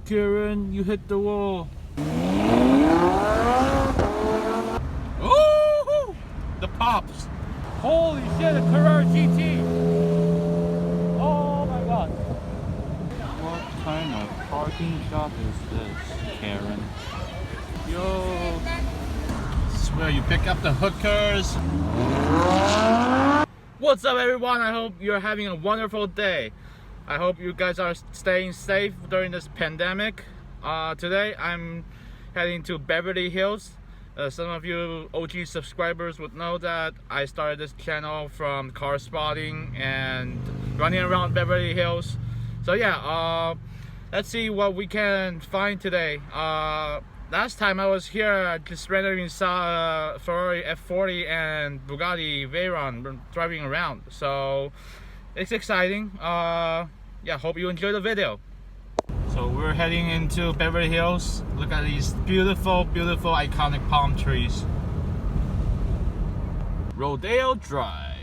Karen, you hit the wall. Oh, the pops. Holy shit, a Carrera GT. Oh my god. What kind of parking shop is this, Karen? Yo. This is where you pick up the hookers. What's up everyone? I hope you're having a wonderful day. I hope you guys are staying safe during this pandemic. Today I'm heading to Beverly Hills. Some of you OG subscribers would know that I started this channel from Carspotting and running around Beverly Hills. So yeah, let's see what we can find today. Last time I was here, I just randomly saw Ferrari F40 and Bugatti Veyron driving around. So it's exciting. Yeah, hope you enjoy the video. So we're heading into Beverly Hills. Look at these beautiful, beautiful, iconic palm trees. Rodeo Drive.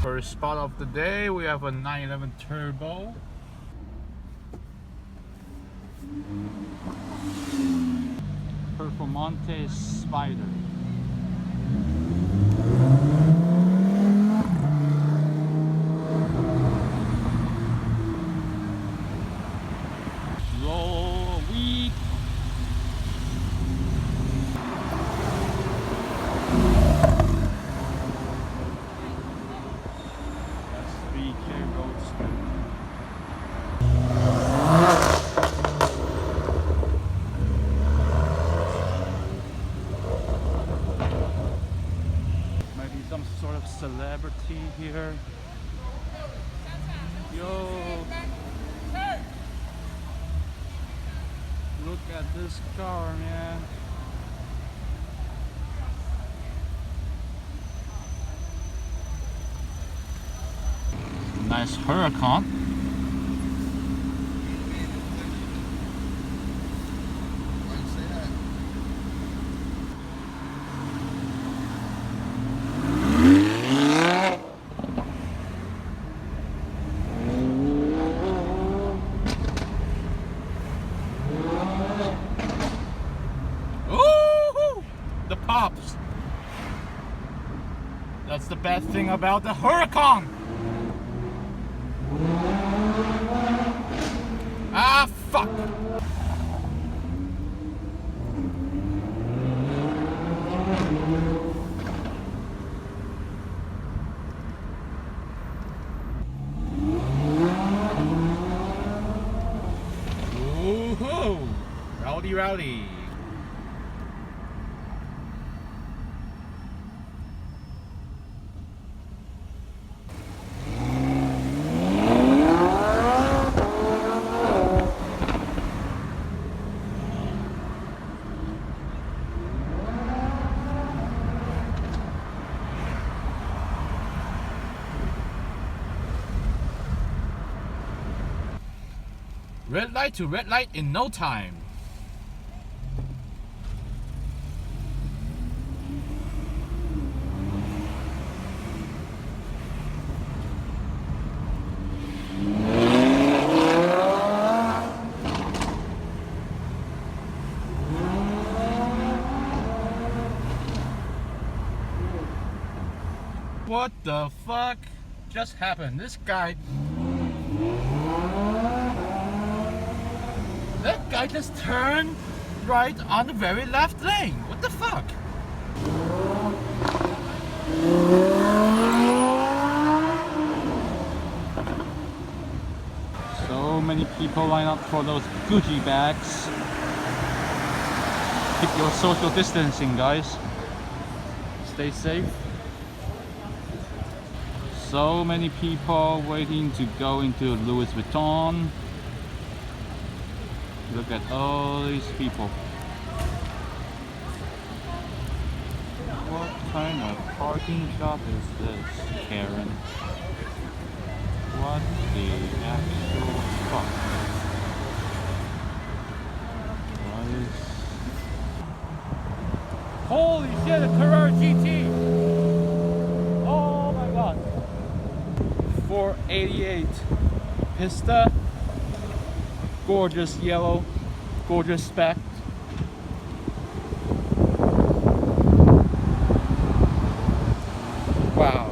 First spot of the day, we have a 911 Turbo. Performante Spider. Roll week. That's 3K Roadster. Maybe some sort of celebrity here. Yo. Look at this car, man. Nice Huracan. Pops. That's the best thing about the Huracan. Ah, fuck. Woohoo! Rowdy, rowdy. Red light to red light in no time. What the fuck just happened? That guy just turned right on the very left lane. What the fuck? So many people line up for those Gucci bags. Keep your social distancing, guys. Stay safe. So many people waiting to go into Louis Vuitton. Look at all these people. What kind of parking shop is this, Karen? What the actual fuck? What is... Holy shit, a Carrera GT! Oh my god. 488 Pista. gorgeous yellow, gorgeous spec. Wow.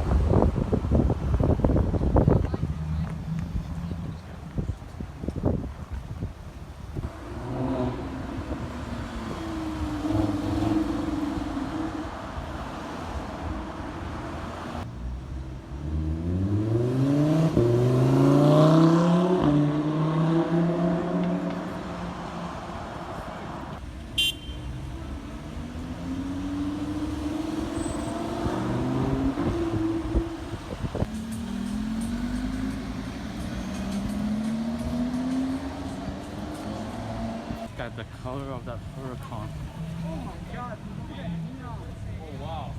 Got the color of that Huracan. Oh my God. Oh wow.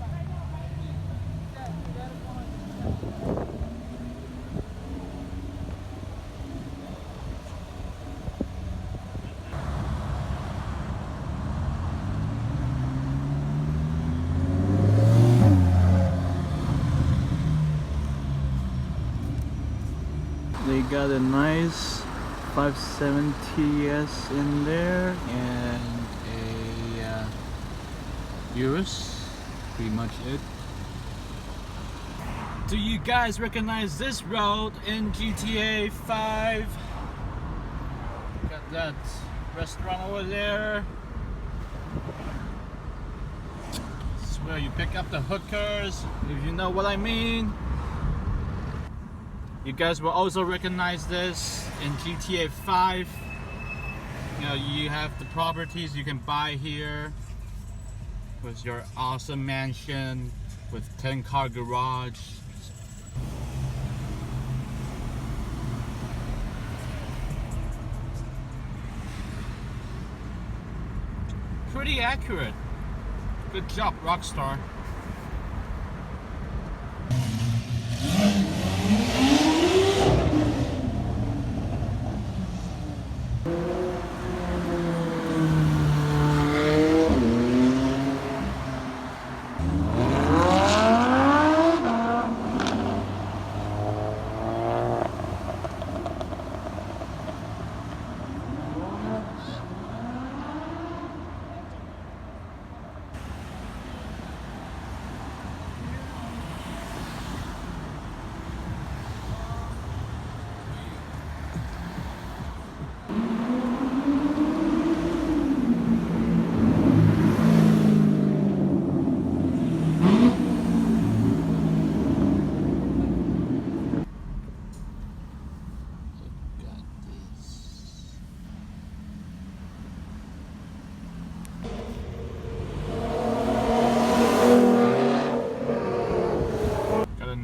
They got a nice 570S in there and a Urus, pretty much it. Do you guys recognize this road in GTA 5? Got that restaurant over there. It's where you pick up the hookers, if you know what I mean. You guys will also recognize this in GTA 5. You know, you have the properties you can buy here with your awesome mansion with 10-car garage. Pretty accurate. Good job, Rockstar.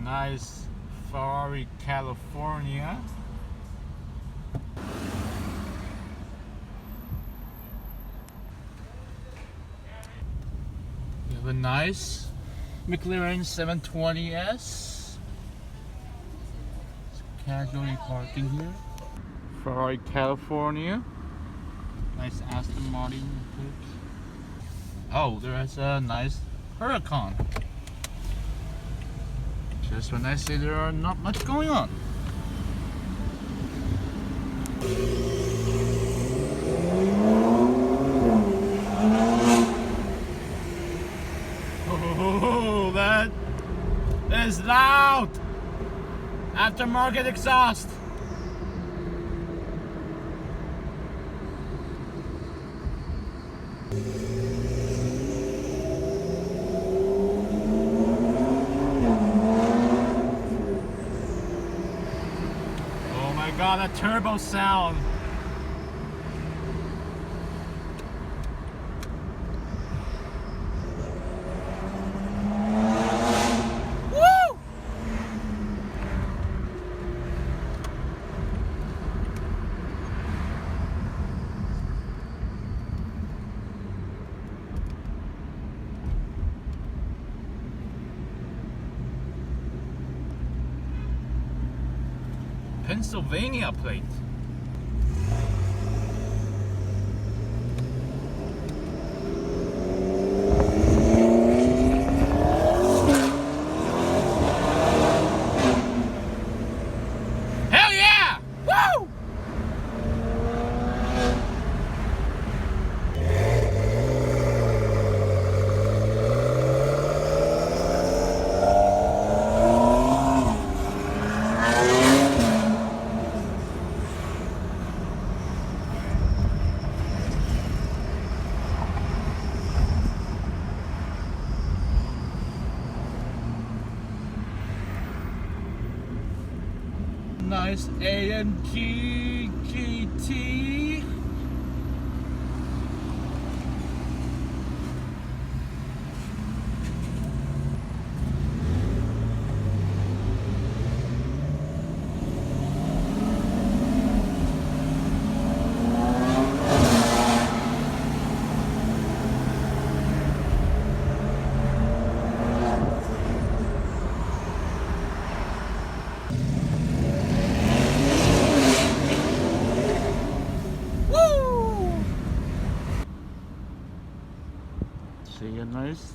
Nice Ferrari California. We have a nice McLaren 720S. Casually parking here. Ferrari California. Nice Aston Martin. Oh, there's a nice Huracan. Just when I say there are not much going on. Oh, that is loud! Aftermarket exhaust. God, that turbo sound. Woo! Pennsylvania plate. Hell yeah! Woo! nice AMG GT. See a nice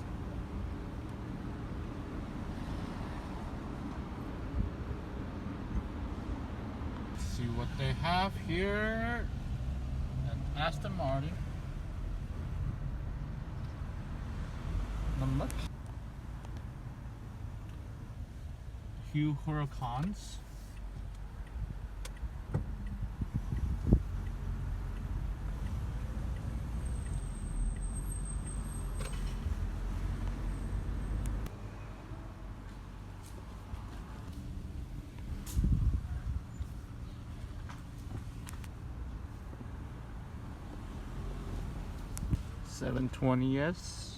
see what they have here at Aston Martin. Not much. Few Huracans. $720S.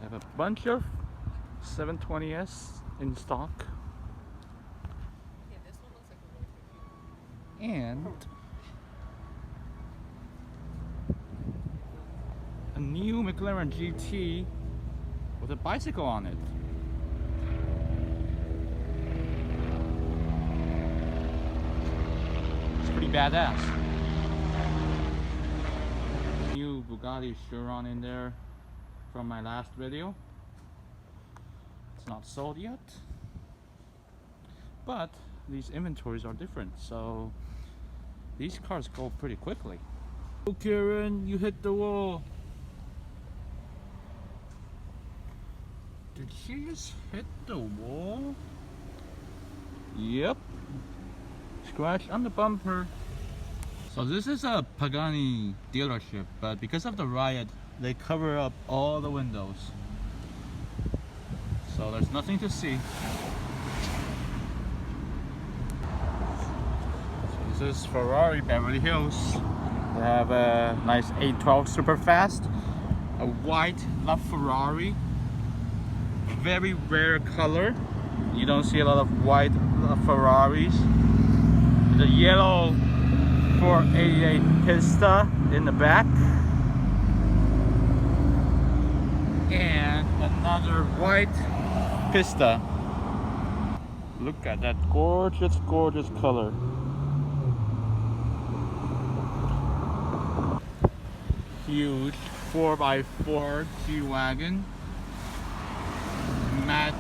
I have a bunch of 720S in stock. Yeah, this one looks like a really cute. And a new McLaren GT with a bicycle on it. It's pretty badass. New Bugatti Chiron in there from my last video. It's not sold yet, but these inventories are different, so these cars go pretty quickly. Oh, Karen, you hit the wall. Did she just hit the wall? Yep. Scratch on the bumper. So this is a Pagani dealership, but because of the riot, they cover up all the windows. So there's nothing to see. So this is Ferrari Beverly Hills. They have a nice 812 Superfast, a white LaFerrari, very rare color. You don't see a lot of white Ferraris. The yellow 488 Pista in the back, and another white Pista. Look at that gorgeous, gorgeous color. Huge 4x4 G-Wagon. Matte,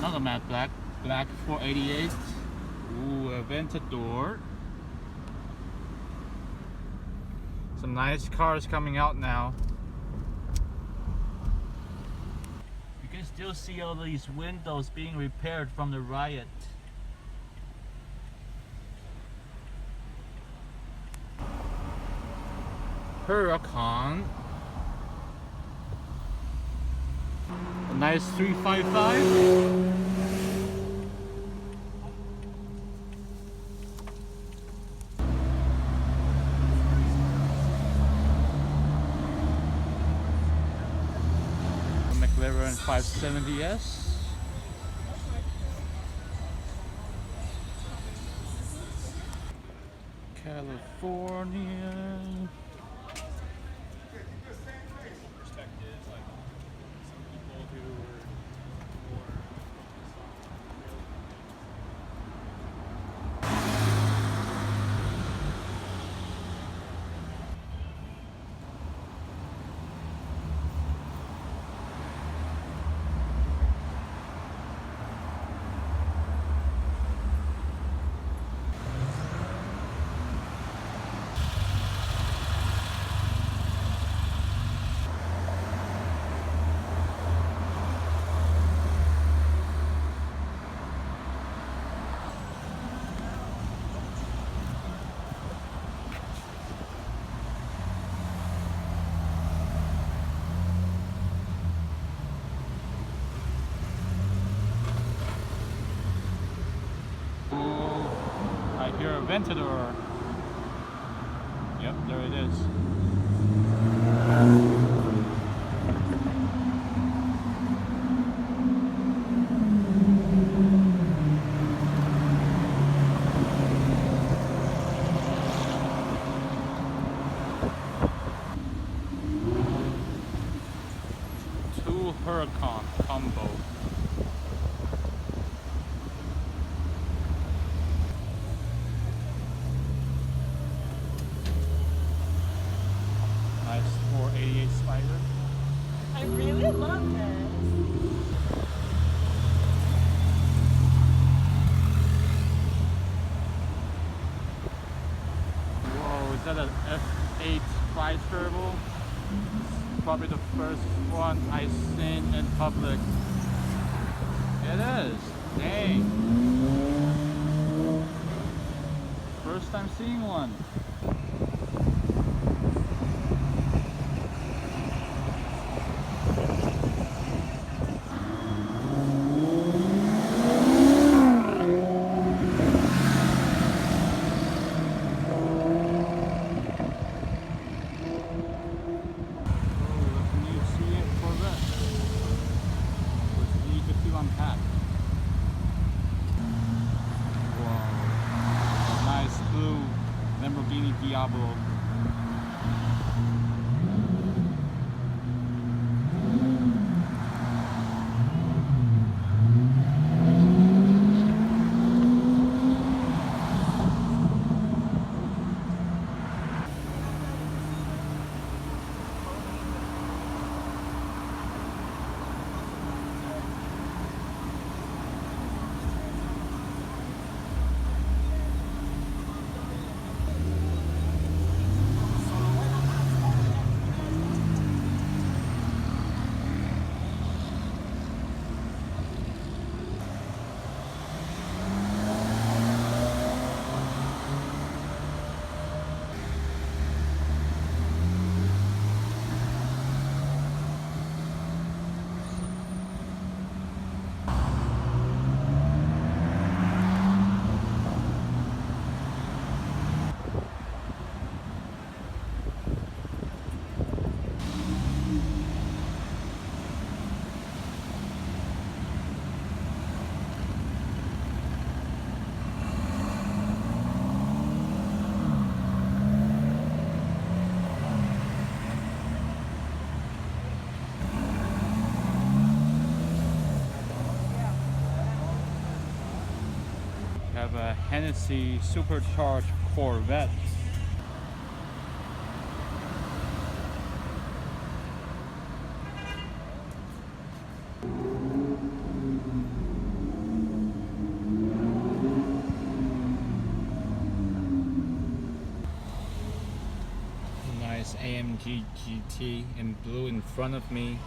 not a matte black, black 488. Ooh, a Aventador. Some nice cars coming out now. You can still see all these windows being repaired from the riot. Huracan. A nice 355. McLaren 570S. California. Spider Ventador. Yep, there it is. Two Huracan combo. Nice 488 Spider. I really love this. Whoa, is that an F8 tri-turbo? Probably the first one I've seen in public. It is. Dang. First time seeing one. Lamborghini Diablo. Have a Hennessy supercharged Corvette. Nice AMG GT in blue in front of me.